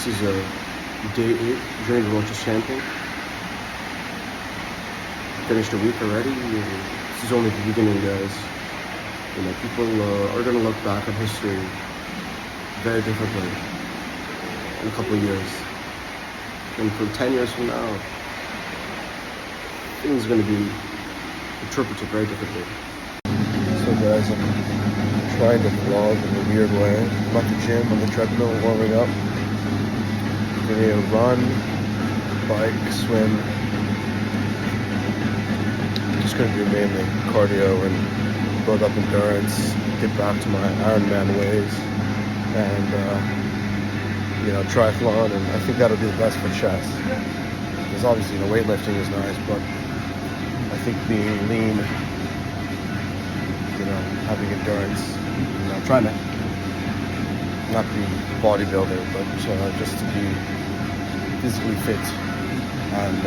This is day 8, Journey to World Champion. Finished a week already. This is only the beginning, guys. People are going to look back at history very differently in a couple of years. And from 10 years from now, things are going to be interpreted very differently. So guys, I'm trying to vlog in a weird way. I'm at the gym on the treadmill warming up. Maybe a run, bike, swim. Just going to do mainly cardio and build up endurance, get back to my Ironman ways, and triathlon. And I think that'll be the best for chest. Because obviously, weightlifting is nice, but I think being lean, having endurance, trying to not be bodybuilder, but just to be physically fit and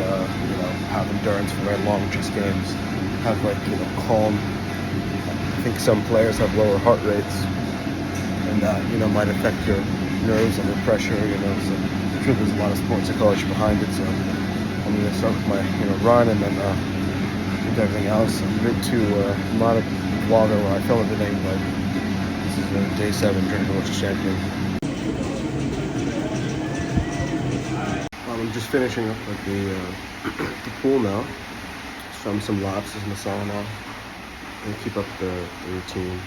have endurance for very long chest games, have calm. I think some players have lower heart rates, and that might affect your nerves under pressure. So I'm sure there's a lot of sports psychology behind it. So I'm going to start with my run, and then with everything else. I'm not a vlogger where I film everything, but this is day 7 Journey to World Champion. I'm just finishing up at the pool now. From some laps in the sauna and keep up the routine.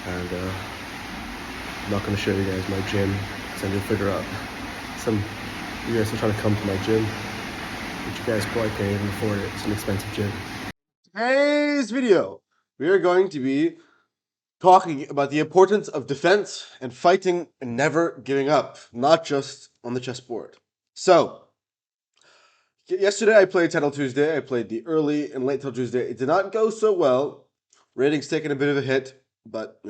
And I'm not going to show you guys my gym, because I need to figure out some you guys are trying to come to my gym, but you guys probably can't even afford it. It's an expensive gym. Today's video, we are going to be talking about the importance of defense and fighting and never giving up, not just on the chessboard. So, yesterday I played Title Tuesday. I played the early and late Title Tuesday. It did not go so well. Rating's taken a bit of a hit, but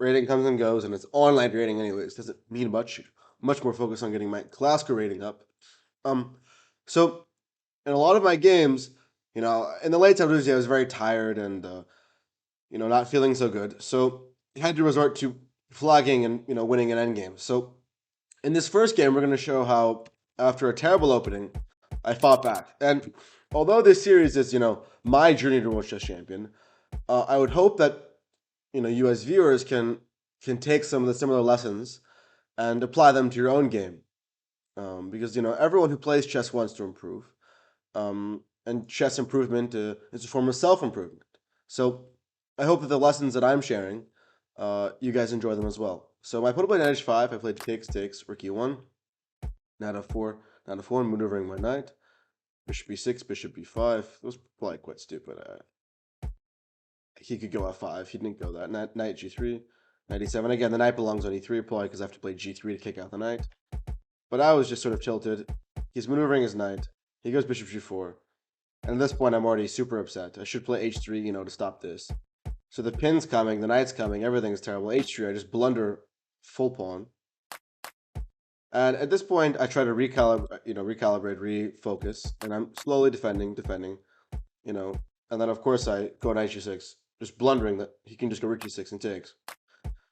rating comes and goes, and it's online rating anyways. Doesn't mean much. Much more focused on getting my classical rating up. So in a lot of my games, in the late Title Tuesday I was very tired and not feeling so good. So I had to resort to flagging and winning an endgame. So in this first game, we're going to show how after a terrible opening, I fought back. And although this series is, my journey to World Chess Champion, I would hope that, you as viewers can take some of the similar lessons and apply them to your own game. Because, everyone who plays chess wants to improve. And chess improvement is a form of self-improvement. So I hope that the lessons that I'm sharing, you guys enjoy them as well. So my opponent played knight h5. I played takes, rook e1, knight f4, maneuvering my knight. Bishop e6, bishop b5. It was probably quite stupid. He could go f5. He didn't go that. Knight g3, knight e7. Again, the knight belongs on e3, probably because I have to play g3 to kick out the knight. But I was just sort of tilted. He's maneuvering his knight. He goes bishop g4. And at this point, I'm already super upset. I should play h3, to stop this. So the pin's coming, the knight's coming, everything's terrible. h3, I just blunder full pawn. And at this point, I try to recalibrate, refocus, and I'm slowly defending, and then of course I go knight g6, just blundering that he can just go rook g6 and takes.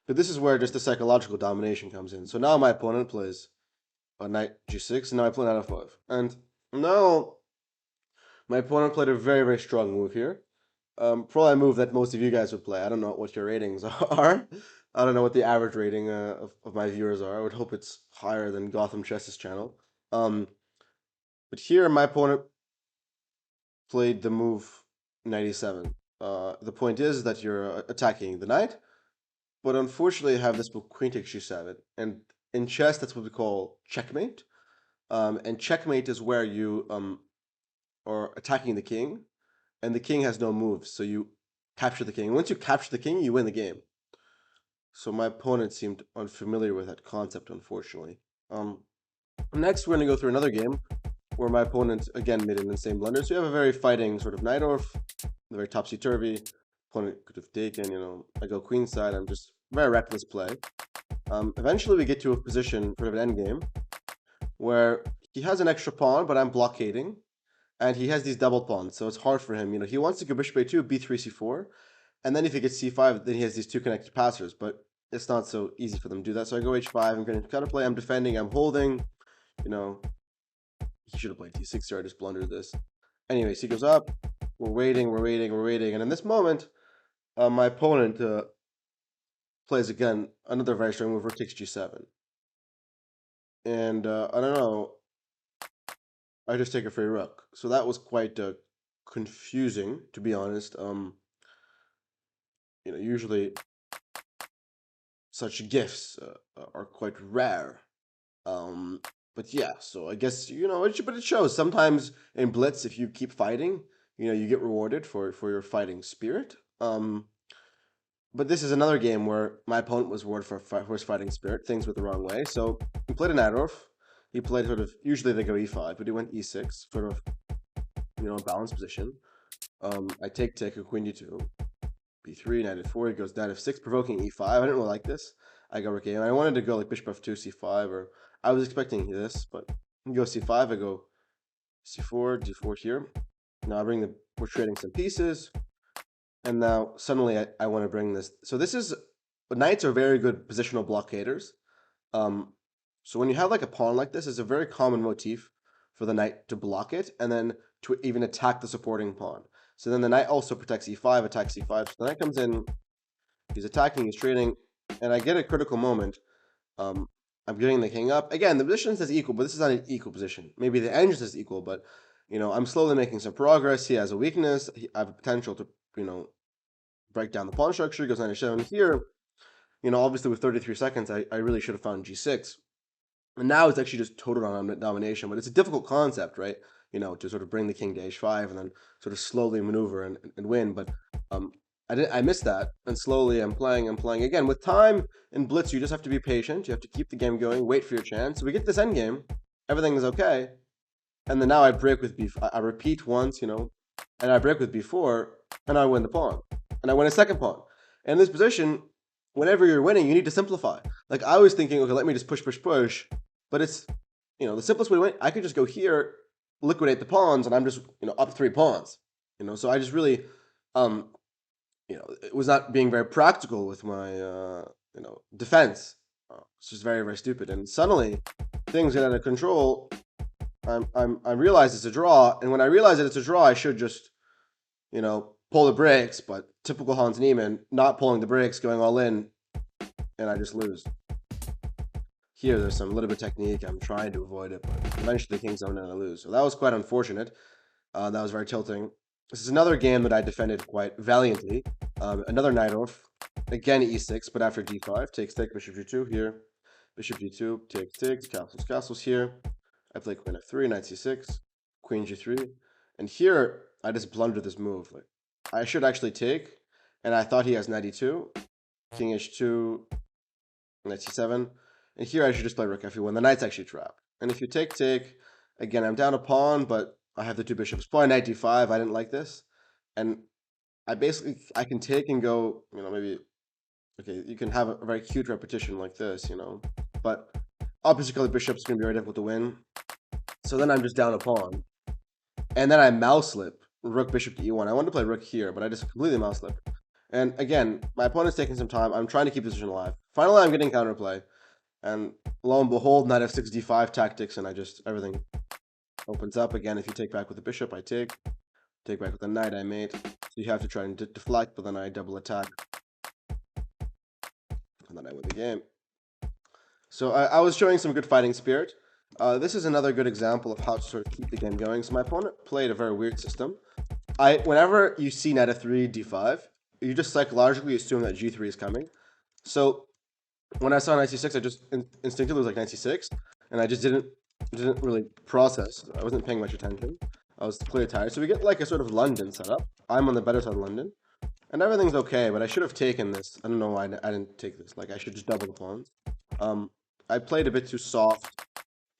But this is where just the psychological domination comes in. So now my opponent plays a knight g6, and now I play knight f5. And now my opponent played a very, very strong move here. Probably a move that most of you guys would play. I don't know what your ratings are. I don't know what the average rating of my viewers are. I would hope it's higher than Gotham Chess's channel. But here, my opponent played the move knight e7. The point is that you're attacking the knight, but unfortunately, I have this move queen takes g7. And in chess, that's what we call checkmate. And checkmate is where you are attacking the king, and the king has no moves, so you capture the king. Once you capture the king, you win the game. So my opponent seemed unfamiliar with that concept, unfortunately. Next, we're going to go through another game where my opponent, again, made an insane blunder. So you have a very fighting sort of knight-orf, very topsy-turvy. Opponent could have taken, I go queenside. I'm just very reckless play. Eventually, we get to a position, sort of an endgame, where he has an extra pawn, but I'm blockading. And he has these double pawns, so it's hard for him. He wants to go bishop a2, b3, c4. And then if he gets c5, then he has these two connected passers. But it's not so easy for them to do that. So I go h5, I'm going to counterplay, I'm defending, I'm holding. You know, he should have played d6 here. I just blundered this. Anyways, he goes up. We're waiting, and in this moment, my opponent plays again another very strong move. Rook takes g7, and I don't know. I just take a free rook. So that was quite confusing, to be honest. Usually such gifts are quite rare. Um, but yeah, so I guess but it shows sometimes in Blitz if you keep fighting, you get rewarded for your fighting spirit. But this is another game where my opponent was rewarded for his fighting spirit. Things went the wrong way. So he played an Adolf. He played sort of usually they go e5, but he went e6, sort of balanced position. I take a queen d2, b3, knight f4. He goes knight f6, provoking e5. I didn't really like this. I go rook a1. I wanted to go like bishop f2, c5, or I was expecting this, but he goes c5. I go c4, d4 here. Now we're trading some pieces, and now suddenly I want to bring this. So this is knights are very good positional blockaders. So when you have like a pawn like this, it's a very common motif for the knight to block it, and then to even attack the supporting pawn. So then the knight also protects e5, attacks e5. So the knight comes in, he's attacking, he's trading, and I get a critical moment. I'm getting the king up. Again, the position says equal, but this is not an equal position. Maybe the engine says equal, but I'm slowly making some progress. He has a weakness. I have a potential to break down the pawn structure. He goes 97 here. Obviously with 33 seconds, I really should have found g6. And now it's actually just total domination, but it's a difficult concept, right? To sort of bring the king to h5 and then sort of slowly maneuver and win. But I missed that, and slowly I'm playing again. With time in Blitz, you just have to be patient. You have to keep the game going, wait for your chance. So we get this endgame, everything is okay, and then now I break with b5. I repeat once, and I break with b4, and I win the pawn, and I win a second pawn. And in this position, whenever you're winning, you need to simplify. Like I was thinking, okay, let me just push, but it's the simplest way to win. I could just go here, liquidate the pawns, and I'm just up 3 pawns. So I just really it was not being very practical with my defense. It's just very, very stupid. And suddenly things get out of control. I realize it's a draw, and when I realize that it's a draw, I should just pull the brakes. But typical Hans Niemann, not pulling the brakes, going all in, and I just lose. Here, there's some little bit of technique. I'm trying to avoid it, but eventually the king's own and I lose. So that was quite unfortunate. That was very tilting. This is another game that I defended quite valiantly. Another knight off. Again, e6, but after d5. Takes, bishop g2 here. Bishop g2, takes, castles here. I play queen f3, knight c6, queen g3. And here, I just blundered this move. Like, I should actually take, and I thought he has knight e2, king h2, knight c7. And here I should just play rook f1. The knight's actually trapped. And if you take, again, I'm down a pawn, but I have the 2 bishops. Play knight d5. I didn't like this. And I can take and go, maybe, okay, you can have a very cute repetition like this, but opposite color bishop's going to be very difficult to win. So then I'm just down a pawn. And then I mouse slip rook bishop to e1. I wanted to play rook here, but I just completely mouse slip. And again, my opponent's taking some time. I'm trying to keep the position alive. Finally, I'm getting counterplay. And lo and behold, knight f6, d5 tactics, and everything opens up. Again, if you take back with the bishop, I take back with the knight, I mate. So you have to try and deflect, but then I double attack. And then I win the game. So I was showing some good fighting spirit. This is another good example of how to sort of keep the game going. So my opponent played a very weird system. Whenever you see knight f3, d5, you just psychologically assume that g3 is coming. So when I saw knight c6, I just instinctively was like knight c6, and I just didn't really process. I wasn't paying much attention. I was clearly tired. So we get like a sort of London setup. I'm on the better side of London, and everything's okay. But I should have taken this. I don't know why I didn't take this. Like I should just double the pawns. I played a bit too soft.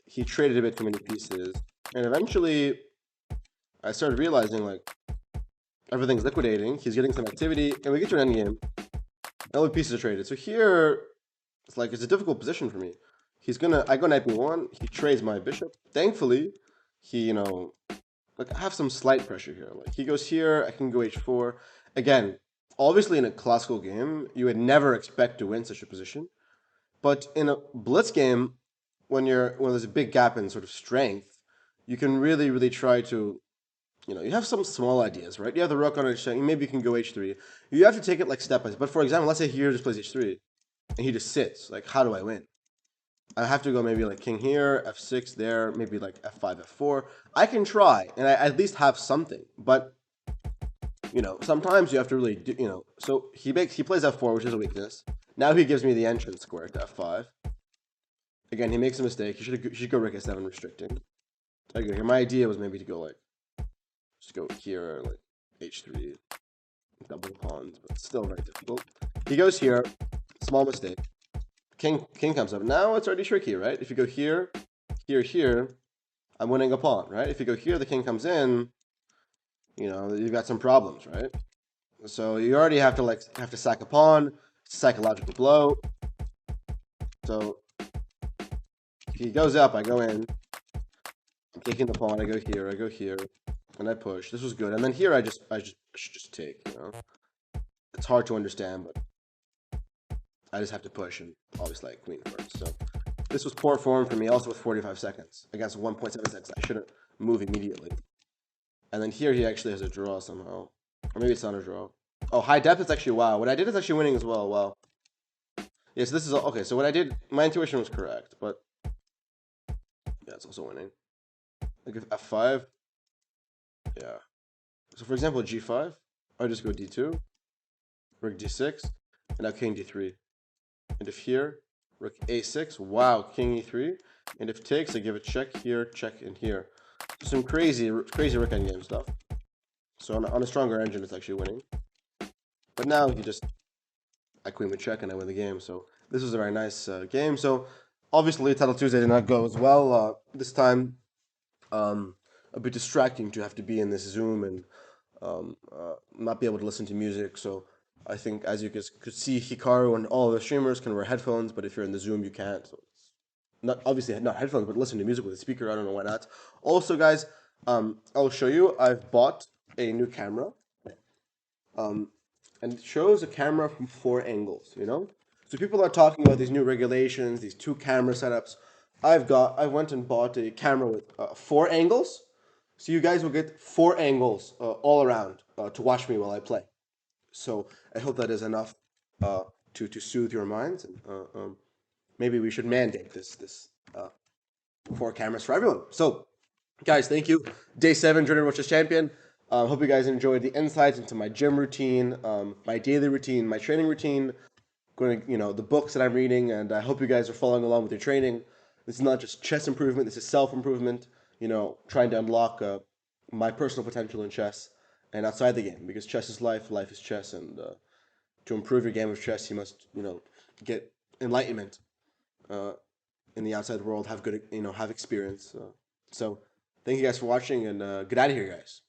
He traded a bit too many pieces, and eventually, I started realizing like everything's liquidating. He's getting some activity, and we get to an endgame. All the pieces are traded. So here, it's a difficult position for me. I go knight b1. He trades my bishop. Thankfully, he I have some slight pressure here. Like he goes here, I can go h4. Again, obviously in a classical game, you would never expect to win such a position. But in a blitz game, when there's a big gap in sort of strength, you can really try to, you have some small ideas, right? You have the rook on h7, maybe you can go h3. You have to take it like step by step. But for example, let's say here just plays h3, and he just sits. Like, how do I win? I have to go maybe like king here, f6 there, maybe like f5, f4. I can try, and I at least have something. But sometimes you have to really do. So he plays f4, which is a weakness. Now he gives me the entrance square to f5. Again, he makes a mistake. He should go rook s7 restricting. Okay, my idea was maybe to go like just go here like h3, double pawns, but still very difficult. He goes here, small mistake. King comes up. Now it's already tricky, right? If you go here, here, I'm winning a pawn, right? If you go here, the king comes in. You've got some problems, right? So you already have to sack a pawn. It's a psychological blow. So if he goes up, I go in. I'm taking the pawn. I go here, and I push. This was good. And then here, I should just take. It's hard to understand, but I just have to push and always like queen first. So this was poor form for me, also with 45 seconds against 1.7 seconds. I shouldn't move immediately. And then here he actually has a draw somehow, or maybe it's not a draw. Oh, high depth is actually wow. What I did is actually winning as well. Wow. Yes, this is okay. So what I did, my intuition was correct, but yeah, it's also winning. Like if f5, yeah. So for example, g5, I just go d2, rook d6, and now king d3. And if here, rook a6, wow, king e3. And if takes, I give a check here, check in here. Some crazy rook endgame stuff. So on a stronger engine, it's actually winning. But now I queen with check and I win the game. So this was a very nice game. So obviously, Title Tuesday did not go as well this time. A bit distracting to have to be in this Zoom and not be able to listen to music. So I think, as you guys could see, Hikaru and all the streamers can wear headphones, but if you're in the Zoom, you can't. So it's not obviously not headphones, but listen to music with a speaker. I don't know why not. Also, guys, I'll show you. I've bought a new camera, and it shows a camera from 4 angles. So people are talking about these new regulations, these 2 camera setups. I went and bought a camera with 4 angles. So you guys will get 4 angles all around to watch me while I play. So I hope that is enough to soothe your minds. And maybe we should mandate this 4 cameras for everyone. So, guys, thank you. Day 7, Jordan Roach is champion. Hope you guys enjoyed the insights into my gym routine, my daily routine, my training routine, going the books that I'm reading, and I hope you guys are following along with your training. This is not just chess improvement. This is self-improvement. Trying to unlock my personal potential in chess and outside the game, because chess is life, life is chess, and to improve your game of chess, you must get enlightenment in the outside world, have good have experience. So thank you guys for watching, and get out of here, guys.